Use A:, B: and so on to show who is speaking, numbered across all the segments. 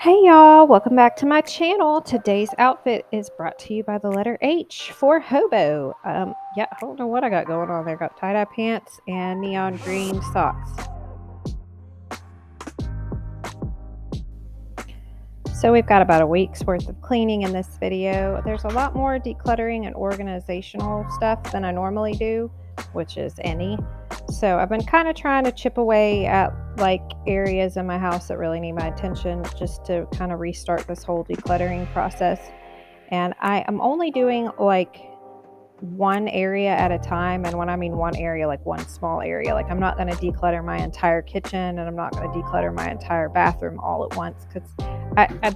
A: Hey y'all, welcome back to my channel. Today's outfit is brought to you by the letter H for hobo. Yeah, I don't know what I got going on there. Got tie-dye pants and neon green socks. So we've got about a week's worth of cleaning in this video. There's a lot more decluttering and organizational stuff than I normally do, which is any. So I've been kind of trying to chip away at like areas in my house that really need my attention just to kind of restart this whole decluttering process. And I am only doing like one area at a time. And when I mean one area, like one small area, like I'm not going to declutter my entire kitchen and I'm not going to declutter my entire bathroom all at once because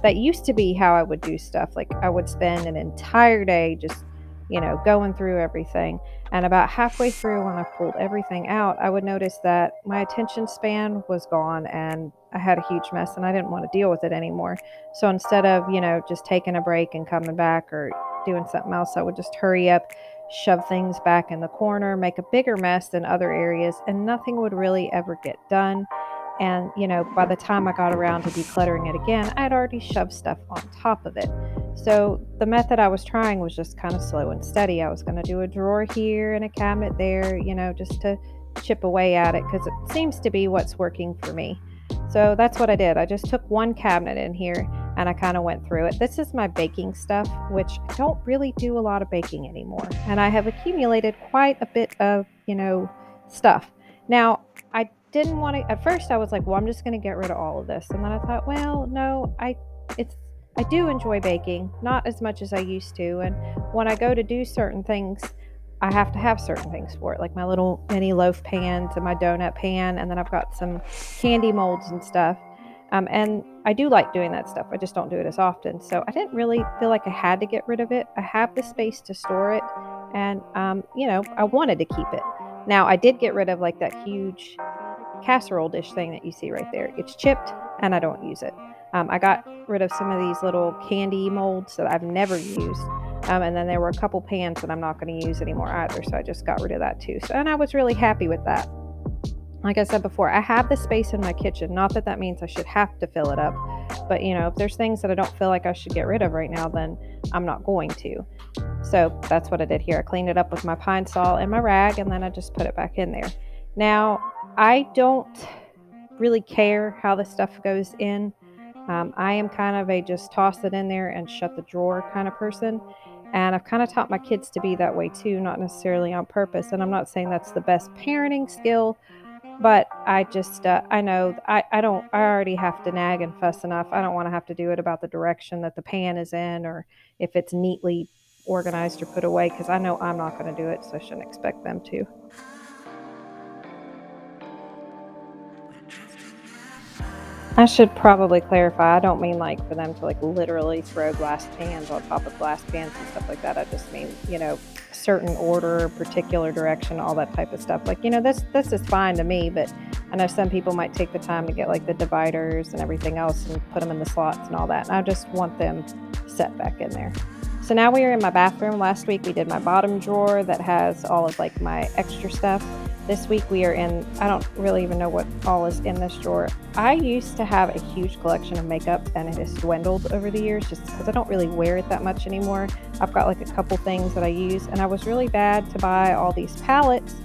A: that used to be how I would do stuff. Like I would spend an entire day just, going through everything. And about halfway through, when I pulled everything out, I would notice that my attention span was gone and I had a huge mess and I didn't want to deal with it anymore. So instead of, just taking a break and coming back or doing something else, I would just hurry up, shove things back in the corner, make a bigger mess in other areas, and nothing would really ever get done. And, by the time I got around to decluttering it again, I had already shoved stuff on top of it. So the method I was trying was just kind of slow and steady. I was going to do a drawer here and a cabinet there, just to chip away at it because it seems to be what's working for me. So that's what I did. I just took one cabinet in here and I kind of went through it. This is my baking stuff, which I don't really do a lot of baking anymore. And I have accumulated quite a bit of, stuff. Now, I didn't want to, at first I was like, well, I'm just going to get rid of all of this. And then I thought, well, no, it's, I do enjoy baking, not as much as I used to. And when I go to do certain things, I have to have certain things for it, like my little mini loaf pans and my donut pan. And then I've got some candy molds and stuff. And I do like doing that stuff. I just don't do it as often. So I didn't really feel like I had to get rid of it. I have the space to store it. And, I wanted to keep it. Now, I did get rid of like that huge casserole dish thing that you see right there. It's chipped and I don't use it. I got rid of some of these little candy molds that I've never used. And then there were a couple pans that I'm not going to use anymore either. So I just got rid of that too. So, and I was really happy with that. Like I said before, I have the space in my kitchen. Not that that means I should have to fill it up. But, if there's things that I don't feel like I should get rid of right now, then I'm not going to. So that's what I did here. I cleaned it up with my pine saw and my rag, and then I just put it back in there. Now, I don't really care how the stuff goes in. I am kind of a just toss it in there and shut the drawer kind of person. And I've kind of taught my kids to be that way too, not necessarily on purpose. And I'm not saying that's the best parenting skill, but I just, I know I already have to nag and fuss enough. I don't want to have to do it about the direction that the pan is in or if it's neatly organized or put away because I know I'm not going to do it. So I shouldn't expect them to. I should probably clarify. I don't mean like for them to like literally throw glass pans on top of glass pans and stuff like that. I just mean, certain order, particular direction, all that type of stuff. Like, this is fine to me, but I know some people might take the time to get like the dividers and everything else and put them in the slots and all that. And I just want them set back in there. So now we are in my bathroom. Last week we did my bottom drawer that has all of like my extra stuff. This week we are in, I don't really even know what all is in this drawer. I used to have a huge collection of makeup and it has dwindled over the years just because I don't really wear it that much anymore. I've got like a couple things that I use and I was really bad to buy all these palettes.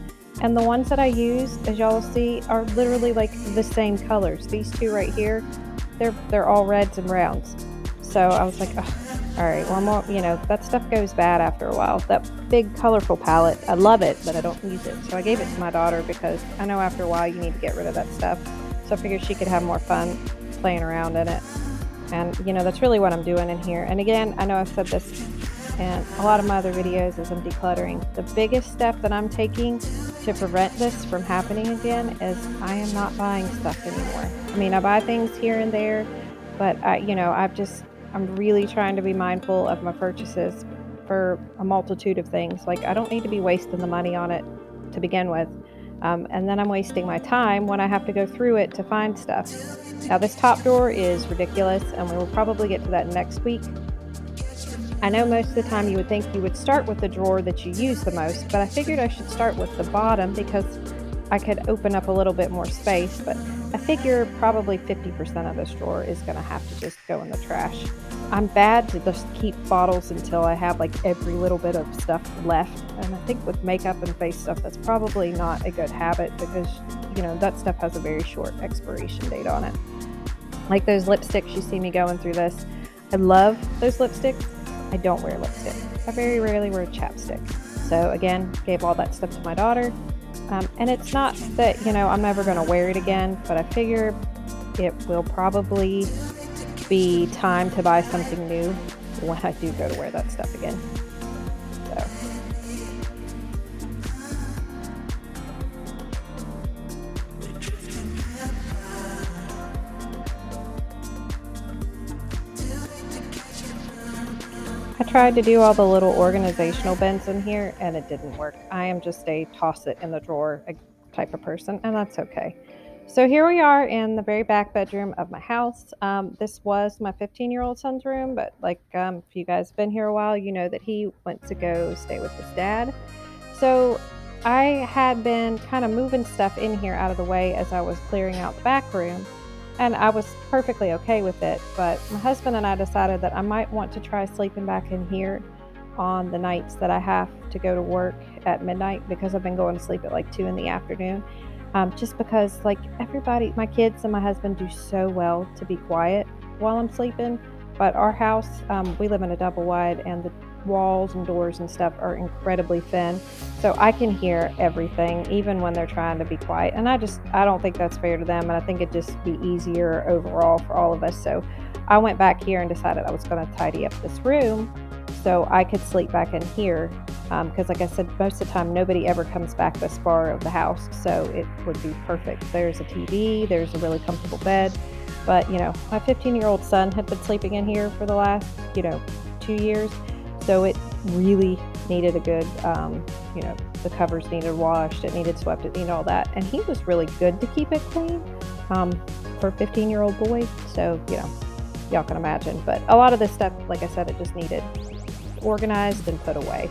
A: And the ones that I use, as y'all will see, are literally like the same colors. These two right here, they're all reds and browns. So I was like, oh, all right, well, that stuff goes bad after a while. That big colorful palette, I love it, but I don't use it. So I gave it to my daughter because I know after a while you need to get rid of that stuff. So I figured she could have more fun playing around in it. And, that's really what I'm doing in here. And again, I know I've said this in a lot of my other videos as I'm decluttering. The biggest step that I'm taking to prevent this from happening again is I am not buying stuff anymore. I mean, I buy things here and there, but I'm really trying to be mindful of my purchases for a multitude of things. Like I don't need to be wasting the money on it to begin with. And then I'm wasting my time when I have to go through it to find stuff. Now this top drawer is ridiculous and we will probably get to that next week. I know most of the time you would think you would start with the drawer that you use the most, but I figured I should start with the bottom because I could open up a little bit more space, but I figure probably 50% of this drawer is gonna have to just go in the trash. I'm bad to just keep bottles until I have like every little bit of stuff left. And I think with makeup and face stuff, that's probably not a good habit because, that stuff has a very short expiration date on it. Like those lipsticks, you see me going through this. I love those lipsticks. I don't wear lipstick. I very rarely wear chapstick. So again, gave all that stuff to my daughter. And it's not that, I'm never going to wear it again, but I figure it will probably be time to buy something new when I do go to wear that stuff again. So. I tried to do all the little organizational bins in here and it didn't work. I am just a toss it in the drawer type of person, and that's okay. So here we are in the very back bedroom of my house. This was my 15-year-old son's room, but if you guys have been here a while, you know that he went to go stay with his dad. So I had been kind of moving stuff in here out of the way as I was clearing out the back room, and I was perfectly okay with it. But my husband and I decided that I might want to try sleeping back in here on the nights that I have to go to work at midnight because I've been going to sleep at like 2 in the afternoon. Just because like everybody, my kids and my husband do so well to be quiet while I'm sleeping. But our house, we live in a double wide and the walls and doors and stuff are incredibly thin. So I can hear everything, even when they're trying to be quiet. And I don't think that's fair to them. And I think it'd just be easier overall for all of us. So I went back here and decided I was going to tidy up this room so I could sleep back in here. Because like I said, most of the time, nobody ever comes back this far of the house. So it would be perfect. There's a TV, there's a really comfortable bed. But, my 15-year-old son had been sleeping in here for the last, 2 years. So it really needed a good, the covers needed washed, it needed swept, it needed all that. And he was really good to keep it clean for a 15-year-old boy. So, y'all can imagine. But a lot of this stuff, like I said, it just needed organized and put away.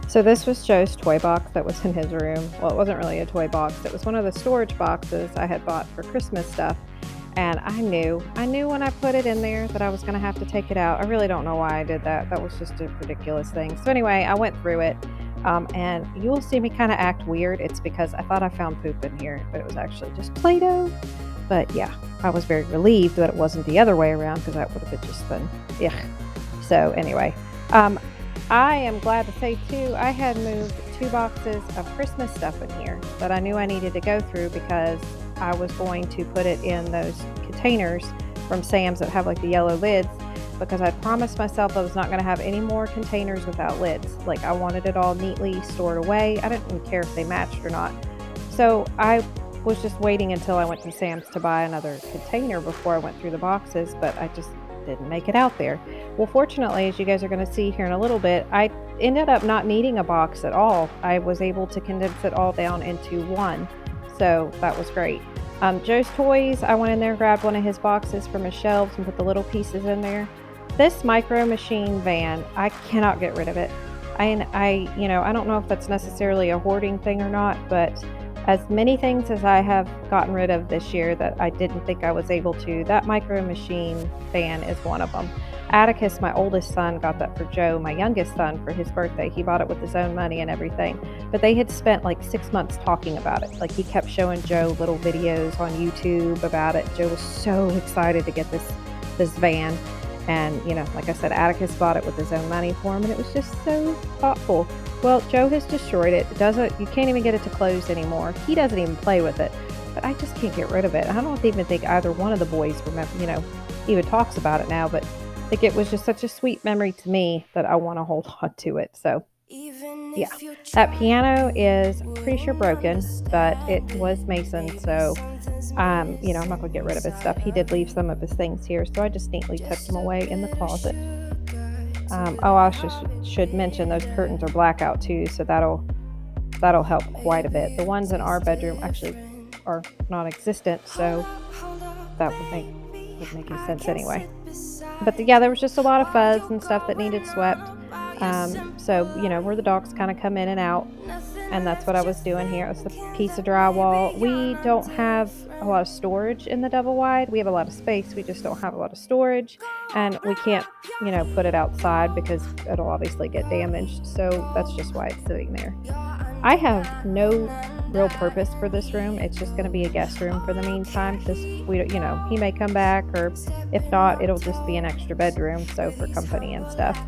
A: So this was Joe's toy box that was in his room. Well, it wasn't really a toy box. It was one of the storage boxes I had bought for Christmas stuff. And I knew when I put it in there that I was going to have to take it out. I really don't know why I did that. That was just a ridiculous thing. So anyway, I went through it. And you will see me kind of act weird. It's because I thought I found poop in here, but it was actually just Play-Doh. But yeah, I was very relieved that it wasn't the other way around because that would have just been, ugh. So anyway, I am glad to say too, I had moved 2 boxes of Christmas stuff in here that I knew I needed to go through because I was going to put it in those containers from Sam's that have like the yellow lids, because I promised myself I was not going to have any more containers without lids. Like I wanted it all neatly stored away. I didn't even care if they matched or not. So I was just waiting until I went to Sam's to buy another container before I went through the boxes, but I just didn't make it out there. Well, fortunately, as you guys are going to see here in a little bit, I ended up not needing a box at all. I was able to condense it all down into one. So that was great. Joe's toys, I went in there and grabbed one of his boxes from his shelves and put the little pieces in there. This micro machine van, I cannot get rid of it. I don't know if that's necessarily a hoarding thing or not, but as many things as I have gotten rid of this year that I didn't think I was able to, that micro machine fan is one of them. Atticus, my oldest son, got that for Joe, my youngest son, for his birthday. He bought it with his own money and everything. But they had spent like 6 months talking about it. Like he kept showing Joe little videos on YouTube about it. Joe was so excited to get this van. And, like I said, Atticus bought it with his own money for him, and it was just so thoughtful. Well, Joe has destroyed it. You can't even get it to close anymore. He doesn't even play with it, but I just can't get rid of it. I don't even think either one of the boys remember, even talks about it now, but I think it was just such a sweet memory to me that I want to hold on to it. So yeah, that piano is pretty sure broken, but it was Mason's, so I'm not going to get rid of his stuff. He did leave some of his things here, so I just neatly tucked them away in the closet. Should mention those curtains are blackout too, so that'll help quite a bit. The ones in our bedroom actually are non-existent, so that would make sense anyway. But yeah, there was just a lot of fuzz and stuff that needed swept. So where the dogs kind of come in and out, and that's what I was doing here. It was the piece of drywall. We don't have a lot of storage in the double wide. We have a lot of space. We just don't have a lot of storage, and we can't, put it outside because it'll obviously get damaged. So that's just why it's sitting there. I have no real purpose for this room. It's just going to be a guest room for the meantime because he may come back, or if not, it'll just be an extra bedroom. So for company and stuff.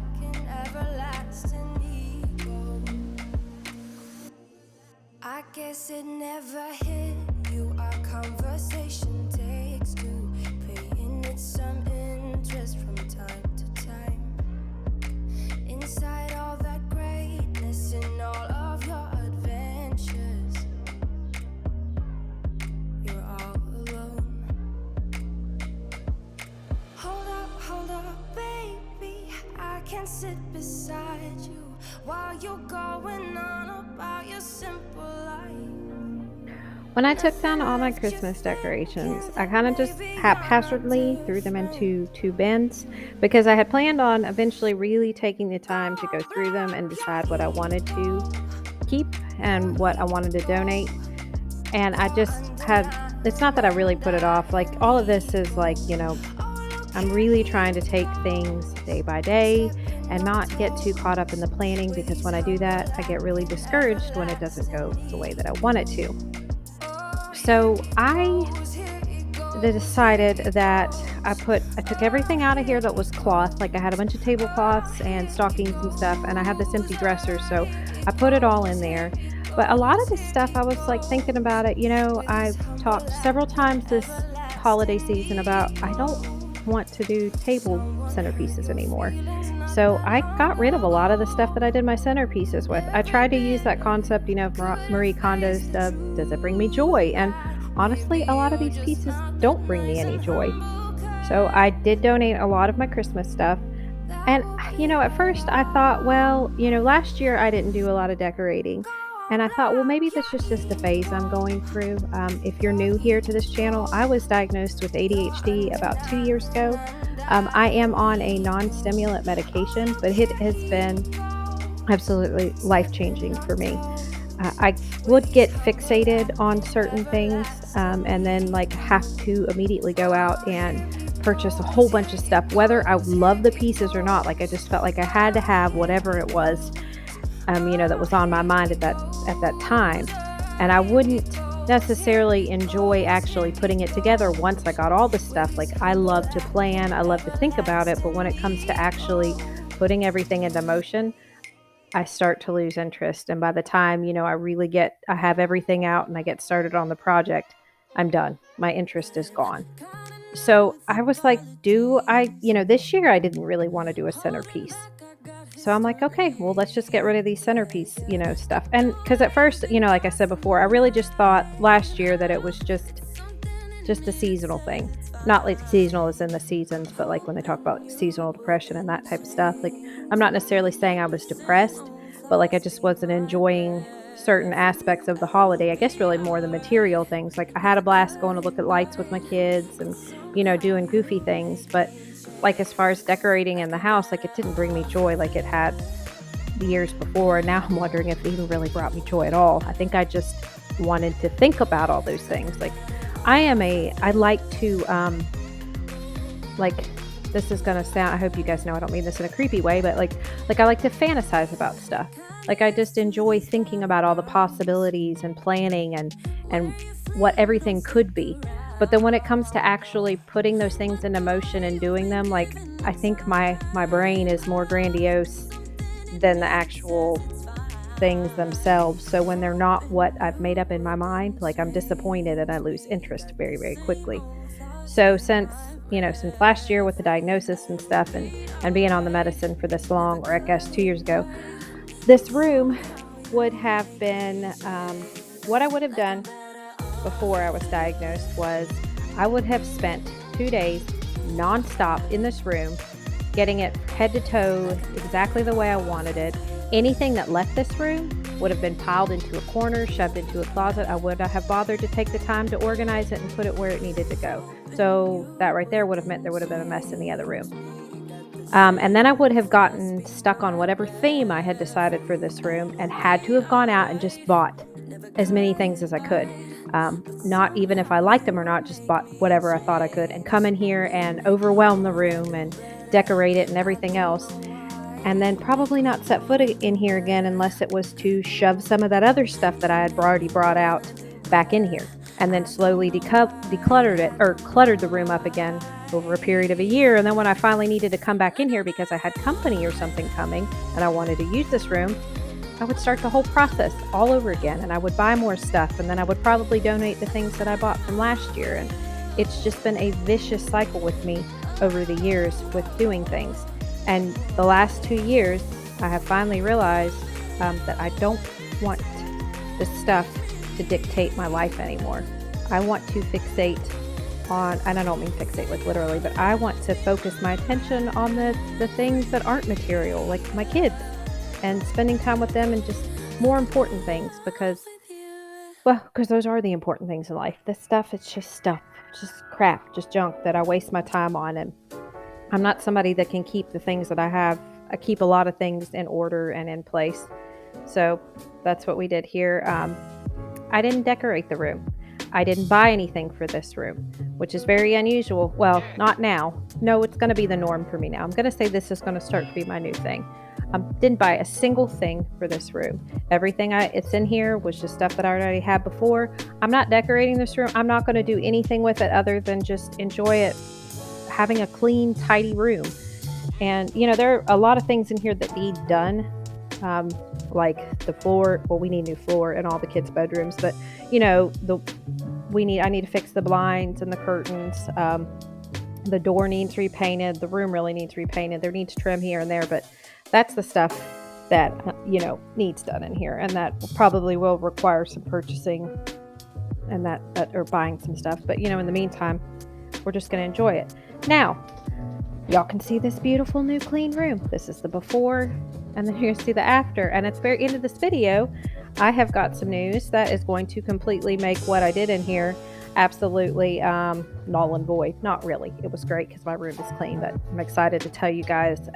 B: I guess it never hit you. Our conversation takes two, paying it some interest from time to time. Inside all that greatness and all of your adventures, you're all alone. Hold up, baby. I can sit beside you while you're going on about your simple life.
A: When I took down all my Christmas decorations, I kind of just haphazardly threw them into 2 bins because I had planned on eventually really taking the time to go through them and decide what I wanted to keep and what I wanted to donate. And I just it's not that I really put it off. Like, all of this is like, I'm really trying to take things day by day and not get too caught up in the planning, because when I do that, I get really discouraged when it doesn't go the way that I want it to. So I decided that I took everything out of here that was cloth. Like, I had a bunch of tablecloths and stockings and stuff, and I had this empty dresser, so I put it all in there. But a lot of this stuff, I was like thinking about it. I've talked several times this holiday season about I don't want to do table centerpieces anymore. So I got rid of a lot of the stuff that I did my centerpieces with. I tried to use that concept, of Marie Kondo's stuff. Does it bring me joy? And honestly, a lot of these pieces don't bring me any joy. So I did donate a lot of my Christmas stuff. And, at first I thought, well, last year I didn't do a lot of decorating. And I thought, well, maybe this is just a phase I'm going through. If you're new here to this channel, I was diagnosed with ADHD about 2 years ago. I am on a non-stimulant medication, but it has been absolutely life-changing for me. I would get fixated on certain things and then have to immediately go out and purchase a whole bunch of stuff, whether I love the pieces or not. I just felt like I had to have whatever it was that was on my mind at that time. And I wouldn't necessarily enjoy actually putting it together once I got all the stuff. I love to plan, I love to think about it, but when it comes to actually putting everything into motion, I start to lose interest. And by the time, I have everything out and I get started on the project, I'm done. My interest is gone. So I was like, this year I didn't really want to do a centerpiece. So I'm like, okay, well, let's just get rid of these centerpiece, stuff. And because at first, like I said before, I really just thought last year that it was just a seasonal thing. Not like seasonal as in the seasons, but like when they talk about seasonal depression and that type of stuff. Like, I'm not necessarily saying I was depressed, but I just wasn't enjoying certain aspects of the holiday. I guess really more the material things. Like, I had a blast going to look at lights with my kids and, doing goofy things. But as far as decorating in the house, it didn't bring me joy like it had the years before. Now I'm wondering if it even really brought me joy at all. I think I just wanted to think about all those things. I like to, this is going to sound, I hope you guys know I don't mean this in a creepy way, but I like to fantasize about stuff. I just enjoy thinking about all the possibilities and planning and what everything could be. But then when it comes to actually putting those things into motion and doing them, I think my brain is more grandiose than the actual things themselves. So when they're not what I've made up in my mind, I'm disappointed and I lose interest very, very quickly. So since last year with the diagnosis and stuff and being on the medicine for this long, or I guess 2 years ago, this room would have been, what I would have done before I was diagnosed was I would have spent 2 days nonstop in this room getting it head to toe exactly the way I wanted it. Anything that left this room would have been piled into a corner, shoved into a closet. I would not have bothered to take the time to organize it and put it where it needed to go. So that right there would have meant there would have been a mess in the other room. And then I would have gotten stuck on whatever theme I had decided for this room and had to have gone out and just bought as many things as I could. Not even if I liked them or not, just bought whatever I thought I could and come in here and overwhelm the room and decorate it and everything else. And then probably not set foot in here again unless it was to shove some of that other stuff that I had already brought out back in here. And then slowly decluttered it, or cluttered the room up again over a period of a year. And then when I finally needed to come back in here because I had company or something coming and I wanted to use this room, I would start the whole process all over again, and I would buy more stuff, and then I would probably donate the things that I bought from last year. And it's just been a vicious cycle with me over the years with doing things. And the last 2 years, I have finally realized that I don't want the stuff to dictate my life anymore. I want to fixate on, and I don't mean fixate like literally, but I want to focus my attention on the things that aren't material, like my kids, and spending time with them and just more important things because those are the important things in life. This stuff, it's just stuff, just crap, just junk that I waste my time on. And I'm not somebody that can keep the things that I have. I keep a lot of things in order and in place. So that's what we did here. I didn't decorate the room. I didn't buy anything for this room, which is very unusual. Well, not now. No, it's going to be the norm for me now. I'm going to say this is going to start to be my new thing. Didn't buy a single thing for this room. Everything it's in here was just stuff that I already had before. I'm not decorating this room. I'm not going to do anything with it other than just enjoy it, having a clean, tidy room. And, you know, there are a lot of things in here that need done, like the floor. Well, we need new floor in all the kids' bedrooms, but, you know, I need to fix the blinds and the curtains. The door needs repainted. The room really needs repainted. There needs trim here and there, but that's the stuff that, you know, needs done in here, and that probably will require some purchasing and that or buying some stuff. But, you know, in the meantime, we're just going to enjoy it. Now, y'all can see this beautiful new clean room. This is the before, and then you're going to see the after. And at the very end of this video, I have got some news that is going to completely make what I did in here absolutely null and void. Not really. It was great because my room is clean, but I'm excited to tell you guys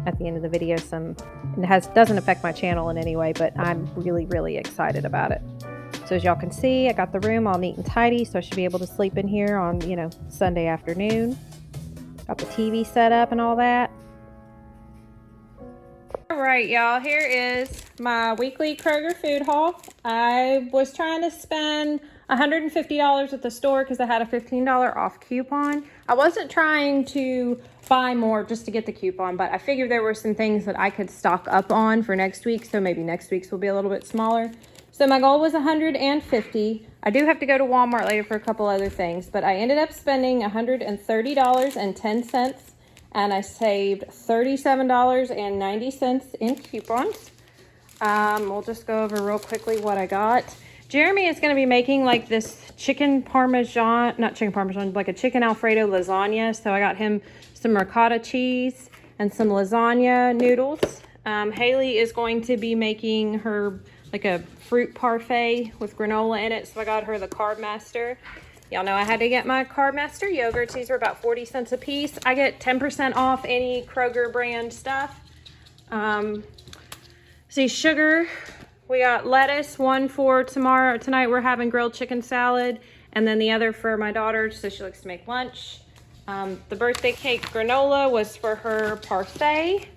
A: at the end of the video doesn't affect my channel in any way, but I'm really, really excited about it. So as y'all can see, I got the room all neat and tidy, so I should be able to sleep in here on, you know, Sunday afternoon. Got the TV set up and all that. All right, y'all, here is my weekly Kroger food haul. I was trying to spend $150 at the store because I had a $15 off coupon. I wasn't trying to buy more just to get the coupon, but I figured there were some things that I could stock up on for next week, so maybe next week's will be a little bit smaller. So my goal was $150. I do have to go to Walmart later for a couple other things, but I ended up spending $130.10, and I saved $37.90 in coupons. We'll just go over real quickly what I got. Jeremy is going to be making like this like a chicken Alfredo lasagna. So I got him some ricotta cheese and some lasagna noodles. Haley is going to be making her like a fruit parfait with granola in it. So I got her the Carb Master. Y'all know I had to get my Carb Master yogurts. These were about 40 cents a piece. I get 10% off any Kroger brand stuff. See, sugar. We got lettuce, one for tomorrow. Tonight we're having grilled chicken salad, and then the other for my daughter, so she likes to make lunch. The birthday cake granola was for her parfait.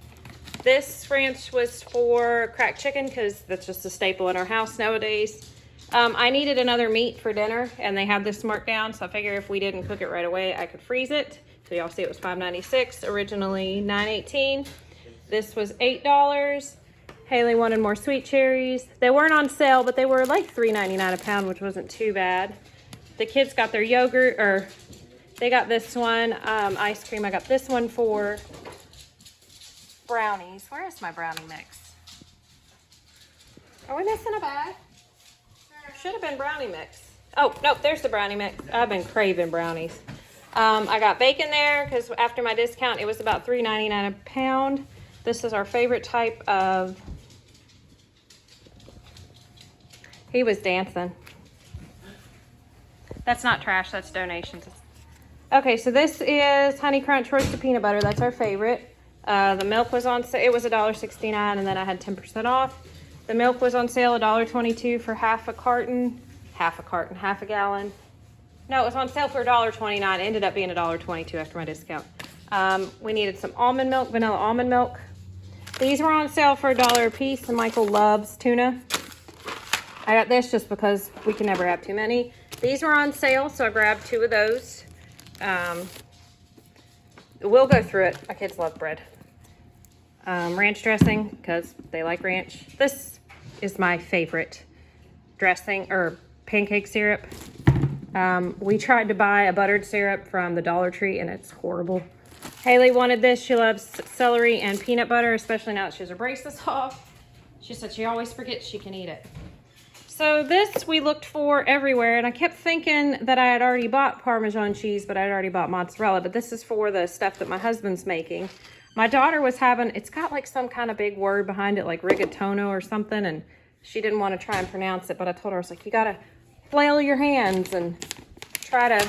A: This ranch was for cracked chicken because that's just a staple in our house nowadays. I needed another meat for dinner, and they had this marked down, so I figured if we didn't cook it right away, I could freeze it. So y'all see it was $5.96, originally $9.18. This was $8. Haley wanted more sweet cherries. They weren't on sale, but they were like $3.99 a pound, which wasn't too bad. The kids got their yogurt, or they got this one, ice cream. I got this one for brownies. Where is my brownie mix? Are we missing a bag? There should have been brownie mix. Oh, nope, there's the brownie mix. I've been craving brownies. I got bacon there because after my discount, it was about $3.99 a pound. This is our favorite type of... He was dancing. That's not trash, that's donations. Okay, so this is Honey Crunch Roasted Peanut Butter. That's our favorite. The milk was on sale. It was $1.69, and then I had 10% off. The milk was on sale, $1.22 for half a gallon. No, it was on sale for $1.29. It ended up being $1.22 after my discount. We needed some almond milk, vanilla almond milk. These were on sale for $1 a piece, and Michael loves tuna. I got this just because we can never have too many. These were on sale, so I grabbed 2 of those. We'll go through it. My kids love bread. Ranch dressing, because they like ranch. This is my favorite dressing, or pancake syrup. We tried to buy a buttered syrup from the Dollar Tree, and it's horrible. Haley wanted this. She loves celery and peanut butter, especially now that she has her braces off. She said she always forgets she can eat it. So this we looked for everywhere, and I kept thinking that I had already bought Parmesan cheese, but I had already bought mozzarella. But this is for the stuff that my husband's making. My daughter was having, it's got like some kind of big word behind it, like rigatoni or something, and she didn't want to try and pronounce it, but I told her, I was like, you gotta flail your hands and try to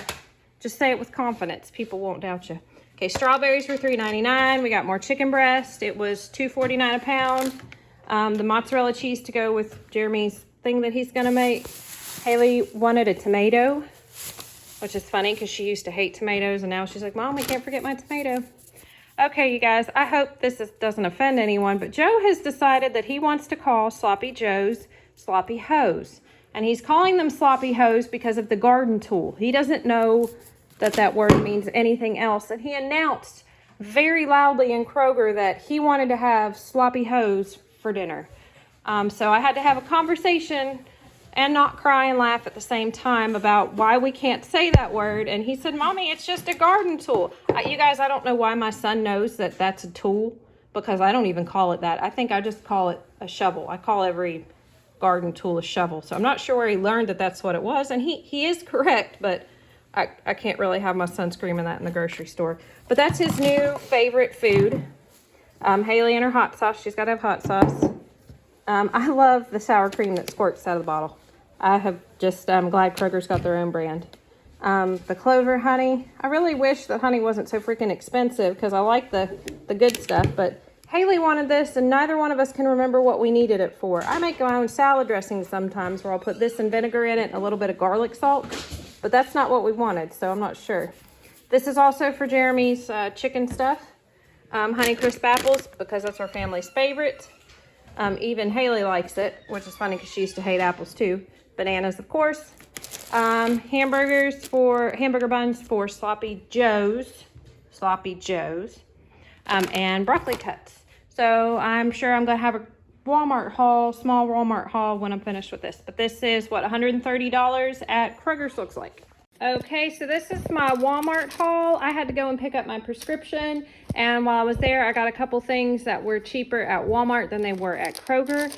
A: just say it with confidence. People won't doubt you. Okay, strawberries were $3.99. We got more chicken breast. It was $2.49 a pound. The mozzarella cheese to go with Jeremy's thing that he's gonna make. Haley wanted a tomato, which is funny because she used to hate tomatoes, and now she's like, Mom, we can't forget my tomato. Okay, you guys, I hope this doesn't offend anyone, but Joe has decided that he wants to call Sloppy Joe's Sloppy Hose. And he's calling them Sloppy Hose because of the garden tool. He doesn't know that that word means anything else. And he announced very loudly in Kroger that he wanted to have Sloppy Hose for dinner. So I had to have a conversation and not cry and laugh at the same time about why we can't say that word. And he said, Mommy, it's just a garden tool. You guys, I don't know why my son knows that that's a tool, because I don't even call it that. I think I just call it a shovel. I call every garden tool a shovel. So I'm not sure where he learned that that's what it was. And he is correct, but I can't really have my son screaming that in the grocery store. But that's his new favorite food. Haley and her hot sauce. She's got to have hot sauce. I love the sour cream that squirts out of the bottle. I have just, I'm glad Kroger's got their own brand. The Clover honey. I really wish that honey wasn't so freaking expensive, because I like the good stuff. But Haley wanted this, and neither one of us can remember what we needed it for. I make my own salad dressing sometimes where I'll put this and vinegar in it and a little bit of garlic salt. But that's not what we wanted, so I'm not sure. This is also for Jeremy's chicken stuff. Honey Crisp apples, because that's our family's favorite. Even Haley likes it, which is funny because she used to hate apples too. Bananas, of course. Hamburger buns for Sloppy Joe's. And broccoli cuts. So I'm sure I'm going to have a small Walmart haul when I'm finished with this. But this is what $130 at Kroger's looks like. Okay, so this is my Walmart haul. I had to go and pick up my prescription, and while I was there, I got a couple things that were cheaper at Walmart than they were at Kroger.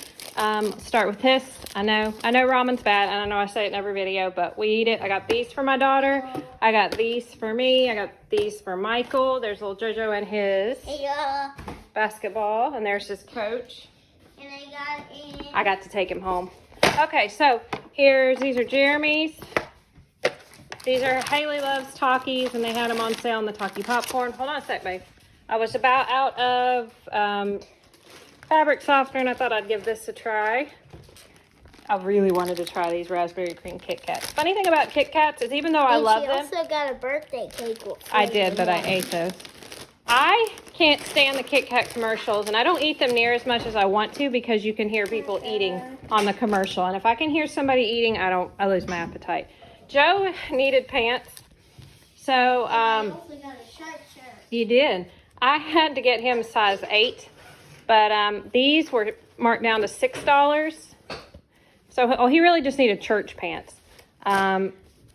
A: Start with this. I know ramen's bad, and I know I say it in every video, but we eat it. I got these for my daughter. I got these for me. I got these for Michael. There's little JoJo and his basketball, and there's his coach. And I got to take him home. Okay, so these are Jeremy's. These are Haley loves Takis, and they had them on sale in the Taki popcorn. Hold on a sec, babe. I was about out of fabric softener, and I thought I'd give this a try. I really wanted to try these raspberry cream Kit Kats. Funny thing about Kit Kats is even though I love them...
B: She also got a birthday cake.
A: I did, but I ate those. I can't stand the Kit Kat commercials, and I don't eat them near as much as I want to because you can hear people eating on the commercial. And if I can hear somebody eating, I lose my appetite. Joe needed pants, so
B: I also got a shirt.
A: You did. I had to get him size 8, but these were marked down to $6. So he really just needed church pants.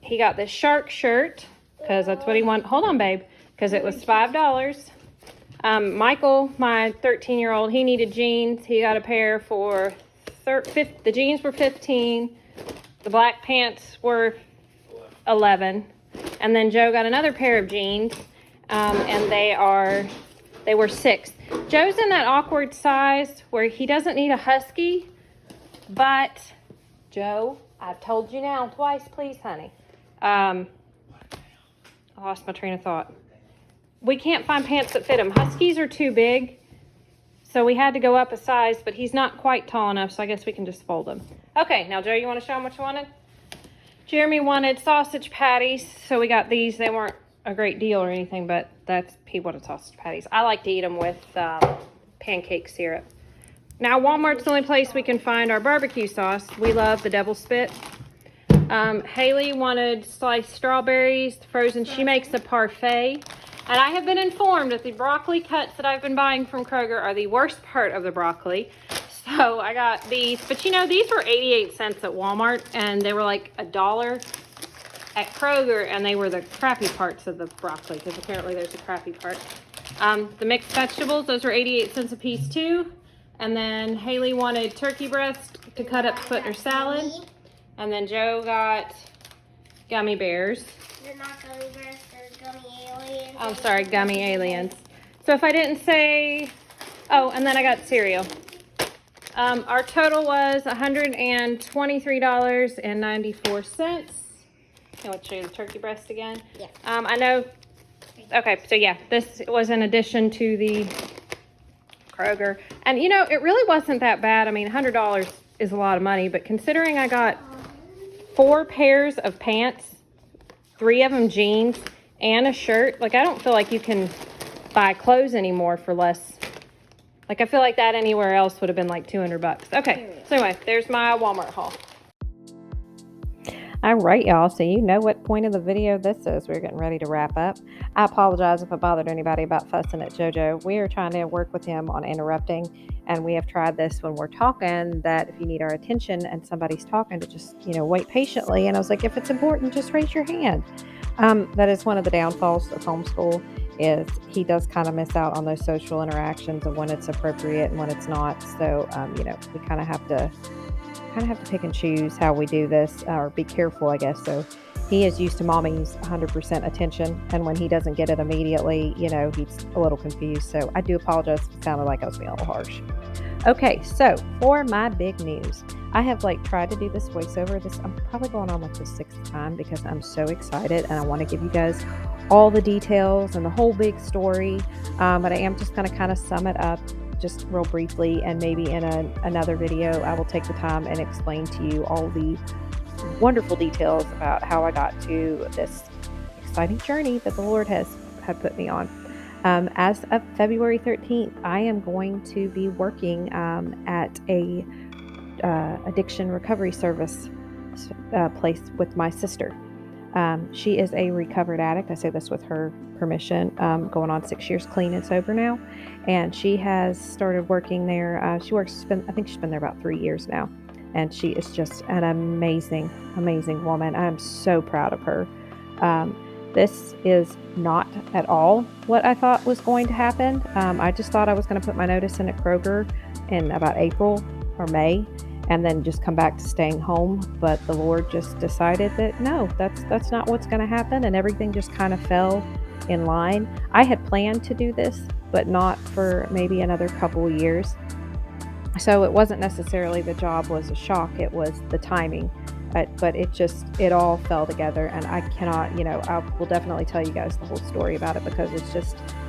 A: He got this shark shirt because that's what he wanted. Hold on, babe, because it was $5. Michael, my 13-year-old, he needed jeans. He got a pair for the jeans were $15. The black pants were $11, And then Joe got another pair of jeans, and they were 6. Joe's in that awkward size where he doesn't need a husky, but Joe, I've told you now twice, please, honey. I lost my train of thought. We can't find pants that fit him. Huskies are too big, so we had to go up a size, but he's not quite tall enough, so I guess we can just fold him. Okay, now Joe, you want to show him what you wanted? Jeremy wanted sausage patties, so we got these. They weren't a great deal or anything, but he wanted sausage patties. I like to eat them with pancake syrup. Now, Walmart's the only place we can find our barbecue sauce. We love the Double Spit. Haley wanted sliced strawberries, frozen. She makes a parfait. And I have been informed that the broccoli cuts that I've been buying from Kroger are the worst part of the broccoli. So I got these. But you know, these were 88 cents at Walmart, and they were like $1 at Kroger, and they were the crappy parts of the broccoli, because apparently there's a crappy part. The mixed vegetables, those were 88 cents a piece too. And then Haley wanted turkey breast to cut up to put in her salad. And then Joe got gummy bears.
C: They're not gummy bears, they're gummy aliens.
A: I'm sorry, gummy aliens. So if I didn't say, oh, and then I got cereal. Our total was $123.94. I want to show you the turkey breast again.
C: Yeah.
A: I know. Okay, so yeah, this was in addition to the Kroger. And you know, it really wasn't that bad. I mean, $100 is a lot of money, but considering I got 4 pairs of pants, 3 of them jeans, and a shirt, like I don't feel like you can buy clothes anymore for less. Like I feel like that anywhere else would have been like $200. Okay, so anyway, there's my Walmart haul. All right, y'all. So you know what point of the video this is. We're getting ready to wrap up. I apologize if I bothered anybody about fussing at JoJo. We are trying to work with him on interrupting, and we have tried this when we're talking, that if you need our attention and somebody's talking, to just, wait patiently. And I was like, if it's important, just raise your hand. That is one of the downfalls of homeschool, is he does kind of miss out on those social interactions of when it's appropriate and when it's not. So, we kind of have to pick and choose how we do this, or be careful, I guess. So he is used to mommy's 100% attention, and when he doesn't get it immediately, he's a little confused. So I do apologize if it sounded like I was being a little harsh. Okay, so for my big news, I have tried to do this voiceover. I'm probably going on the 6th time, because I'm so excited and I want to give you guys all the details and the whole big story. But I am just going to kind of sum it up just real briefly, and maybe in another video I will take the time and explain to you all the wonderful details about how I got to this exciting journey that the Lord had put me on. As of February 13th, I am going to be working at a addiction recovery service place with my sister. She is a recovered addict. I say this with her permission, going on 6 years clean and sober now. And she has started working there. I think she's been there about 3 years now. And she is just an amazing, amazing woman. I'm so proud of her. This is not at all what I thought was going to happen. I just thought I was going to put my notice in at Kroger in about April or May, and then just come back to staying home. But the Lord just decided that no, that's not what's going to happen, and everything just kind of fell in line. I had planned to do this, but not for maybe another couple of years. So it wasn't necessarily the job was a shock, it was the timing. But it all fell together, and I cannot, I will definitely tell you guys the whole story about it, because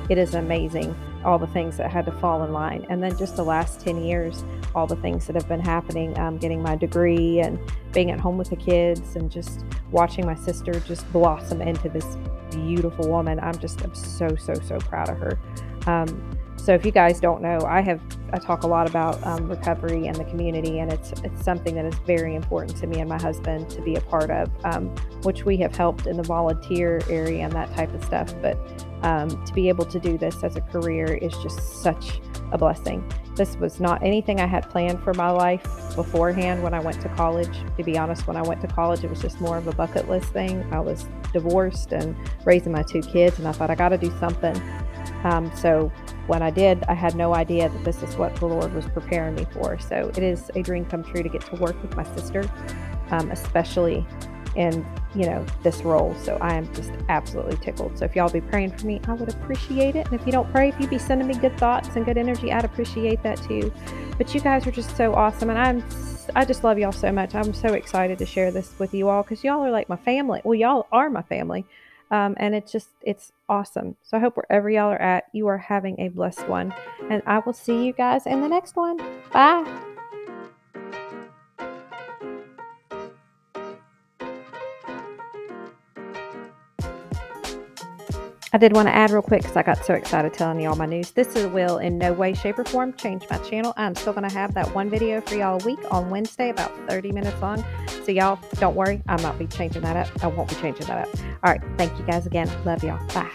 A: it is amazing, all the things that had to fall in line. And then just the last 10 years, all the things that have been happening, getting my degree and being at home with the kids, and just watching my sister just blossom into this beautiful woman. I'm so, so, so proud of her. So if you guys don't know, I talk a lot about recovery and the community, and it's something that is very important to me and my husband to be a part of, which we have helped in the volunteer area and that type of stuff. But to be able to do this as a career is just such a blessing. This was not anything I had planned for my life beforehand when I went to college. To be honest, when I went to college, it was just more of a bucket list thing. I was divorced and raising my 2 kids, and I thought I got to do something. So when I did, I had no idea that this is what the Lord was preparing me for. So it is a dream come true to get to work with my sister, especially in this role. So I am just absolutely tickled. So if y'all be praying for me, I would appreciate it. And if you don't pray, if you be sending me good thoughts and good energy, I'd appreciate that too. But you guys are just so awesome. And I just love y'all so much. I'm so excited to share this with you all because y'all are like my family. Well, y'all are my family. And it's awesome. So I hope wherever y'all are at, you are having a blessed one. And I will see you guys in the next one. Bye. I did want to add real quick because I got so excited telling you all my news. This will in no way, shape, or form change my channel. I'm still going to have that one video for y'all a week on Wednesday, about 30 minutes long. So y'all, don't worry. I won't be changing that up. All right. Thank you guys again. Love y'all. Bye.